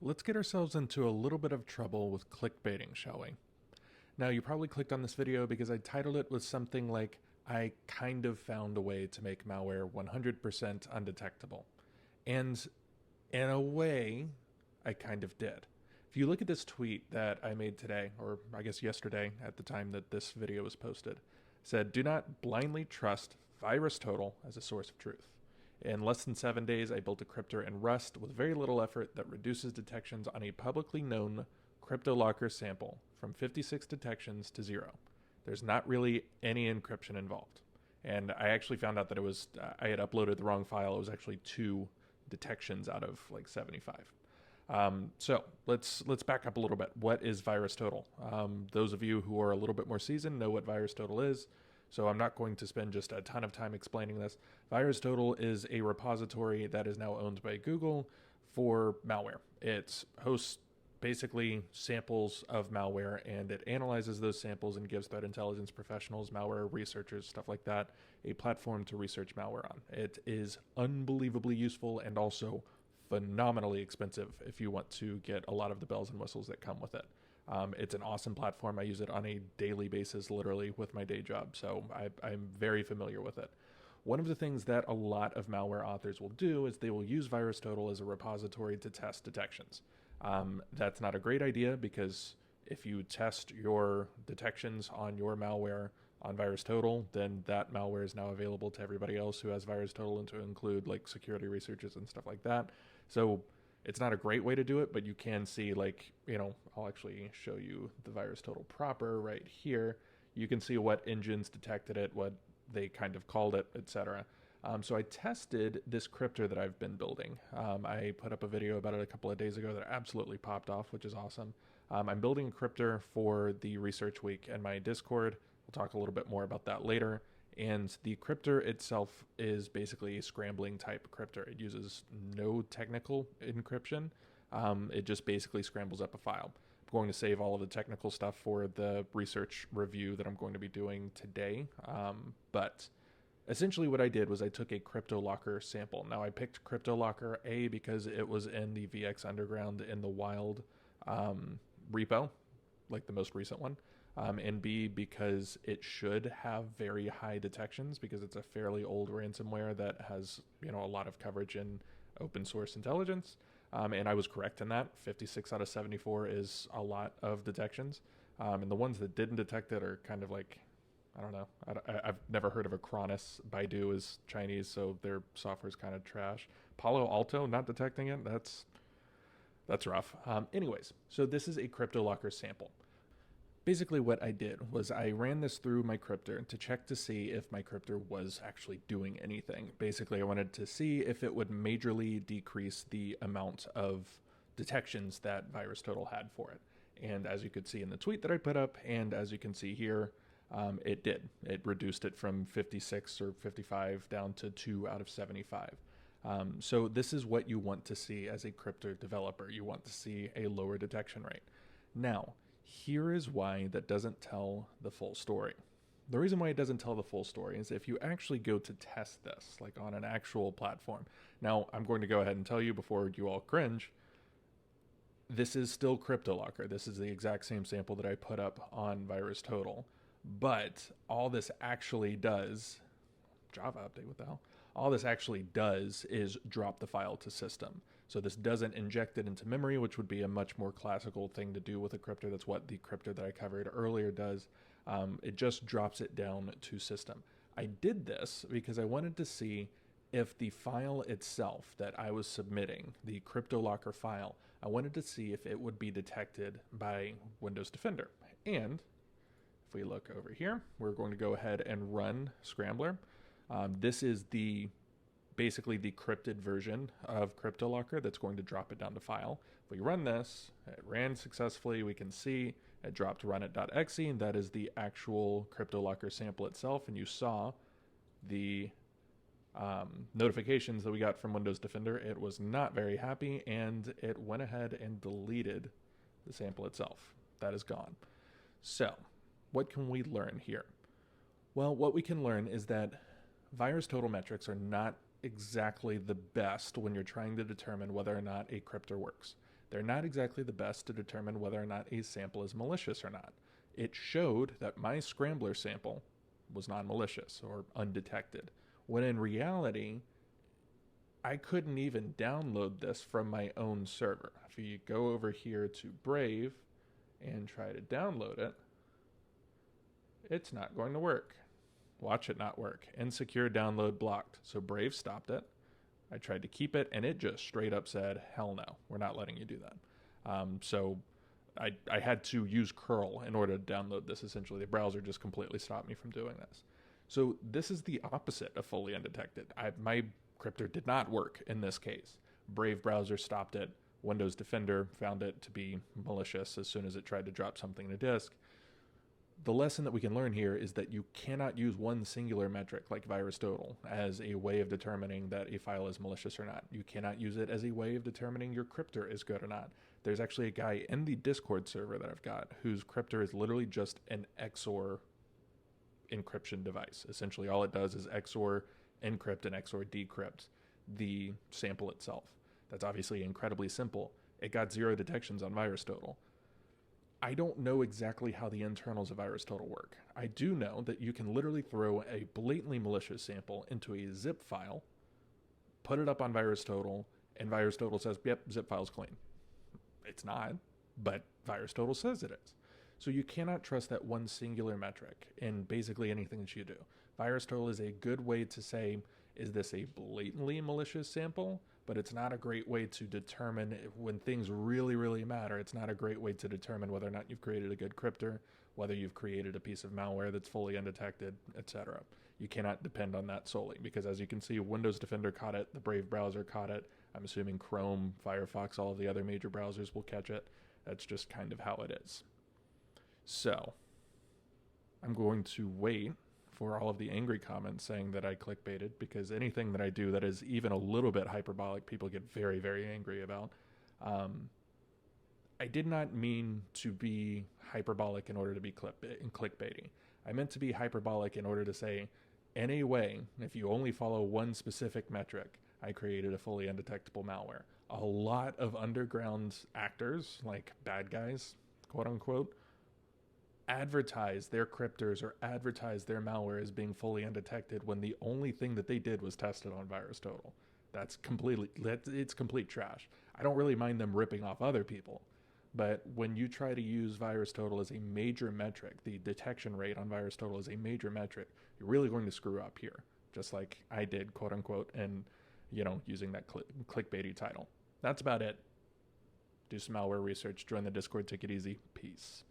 Let's get ourselves into a little bit of trouble with clickbaiting, shall we? Now, you probably clicked on this video because I titled it with something like, I kind of found a way to make malware 100% undetectable. And in a way, I kind of did. If you look at this tweet that I made today, or I guess yesterday at the time that this video was posted, said, do not blindly trust VirusTotal as a source of truth. In less than 7 days, I built a crypter in Rust with very little effort that reduces detections on a publicly known CryptoLocker sample from 56 detections to 0. There's not really any encryption involved. And I actually found out that it was, I had uploaded the wrong file. It was actually 2 detections out of like 75. So let's back up a little bit. What is VirusTotal? Those of you who are a little bit more seasoned know what VirusTotal is. So I'm not going to spend just a ton of time explaining this. VirusTotal is a repository that is now owned by Google for malware. It hosts basically samples of malware, and it analyzes those samples and gives threat intelligence professionals, malware researchers, stuff like that, a platform to research malware on. It is unbelievably useful and also phenomenally expensive if you want to get a lot of the bells and whistles that come with it. It's an awesome platform. I use it on a daily basis, literally, with my day job, so I'm very familiar with it. One of the things that a lot of malware authors will do is they will use VirusTotal as a repository to test detections. That's not a great idea because if you test your detections on your malware on VirusTotal, then that malware is now available to everybody else who has VirusTotal, and to include like security researchers and stuff like that. So it's not a great way to do it, but you can see, like, I'll actually show you the VirusTotal proper right here. You can see what engines detected it, what they kind of called it, etc. So I tested this crypter that I've been building. I put up a video about it a couple of days ago that absolutely popped off, which is awesome. I'm building a crypter for the research week in my Discord. We'll talk a little bit more about that later. And the crypter itself is basically a scrambling type crypter. It uses no technical encryption. It just basically scrambles up a file. I'm going to save all of the technical stuff for the research review that I'm going to be doing today. But essentially what I did was I took a CryptoLocker sample. Now I picked CryptoLocker A because it was in the VX Underground in the wild repo, like the most recent one. And B, because it should have very high detections because it's a fairly old ransomware that has, a lot of coverage in open source intelligence. And I was correct in that. 56 out of 74 is a lot of detections. And the ones that didn't detect it are kind of like, I don't know. I've never heard of a Acronis. Baidu is Chinese, so their software is kind of trash. Palo Alto not detecting it. That's rough. Anyways, so this is a CryptoLocker sample. Basically what I did was I ran this through my crypter to check to see if my crypter was actually doing anything. Basically, I wanted to see if it would majorly decrease the amount of detections that VirusTotal had for it. And as you could see in the tweet that I put up, and as you can see here, it did. It reduced it from 56 or 55 down to 2 out of 75. So this is what you want to see as a crypto developer. You want to see a lower detection rate. Now, here is why that doesn't tell the full story. The reason why it doesn't tell the full story is if you actually go to test this, like on an actual platform. Now, I'm going to go ahead and tell you before you all cringe, this is still CryptoLocker. This is the exact same sample that I put up on VirusTotal. But all this actually does, Java update, what the hell? All this actually does is drop the file to system. So this doesn't inject it into memory, which would be a much more classical thing to do with a crypter. That's what the crypter that I covered earlier does. It just drops it down to system. I did this because I wanted to see if the file itself that I was submitting, the CryptoLocker file, I wanted to see if it would be detected by Windows Defender. And if we look over here, we're going to go ahead and run Scrambler. This is basically the crypted version of CryptoLocker that's going to drop it down to file. If we run this, it ran successfully. We can see it dropped runit.exe, and that is the actual CryptoLocker sample itself. And you saw the notifications that we got from Windows Defender. It was not very happy, and it went ahead and deleted the sample itself. That is gone. So, what can we learn here? Well, what we can learn is that VirusTotal metrics are not exactly the best when you're trying to determine whether or not a crypter works. They're not exactly the best to determine whether or not a sample is malicious or not. It showed that my scrambler sample was non-malicious or undetected, when in reality, I couldn't even download this from my own server. If you go over here to Brave and try to download it, it's not going to work. Watch it not work. Insecure download blocked. So Brave stopped it. I tried to keep it, and it just straight up said, hell no, we're not letting you do that. So I had to use curl in order to download this, essentially. The browser just completely stopped me from doing this. So this is the opposite of fully undetected. My crypter did not work in this case. Brave browser stopped it. Windows Defender found it to be malicious as soon as it tried to drop something to disk. The lesson that we can learn here is that you cannot use one singular metric like VirusTotal as a way of determining that a file is malicious or not. You cannot use it as a way of determining your crypter is good or not. There's actually a guy in the Discord server that I've got whose crypter is literally just an XOR encryption device. Essentially all it does is XOR encrypt and XOR decrypt the sample itself. That's obviously incredibly simple. It got 0 detections on VirusTotal. I don't know exactly how the internals of VirusTotal work. I do know that you can literally throw a blatantly malicious sample into a zip file, put it up on VirusTotal, and VirusTotal says, yep, zip file's clean. It's not, but VirusTotal says it is. So you cannot trust that one singular metric in basically anything that you do. VirusTotal is a good way to say, is this a blatantly malicious sample? But it's not a great way to determine when things really, really matter. It's not a great way to determine whether or not you've created a good crypter, whether you've created a piece of malware that's fully undetected, etc. You cannot depend on that solely because, as you can see, Windows Defender caught it, the Brave browser caught it. I'm assuming Chrome, Firefox, all of the other major browsers will catch it. That's just kind of how it is. So I'm going to wait for all of the angry comments saying that I clickbaited, because anything that I do that is even a little bit hyperbolic, people get very, very angry about. I did not mean to be hyperbolic in order to be clickbaity. I meant to be hyperbolic in order to say, in a way, if you only follow one specific metric, I created a fully undetectable malware. A lot of underground actors, like bad guys, quote unquote, advertise their crypters or advertise their malware as being fully undetected when the only thing that they did was test it on VirusTotal. It's complete trash. I don't really mind them ripping off other people, but when you try to use VirusTotal as a major metric, the detection rate on VirusTotal is a major metric, you're really going to screw up here, just like I did, quote unquote, and using that clickbaity title. That's about it. Do some malware research, join the Discord, take it easy. Peace.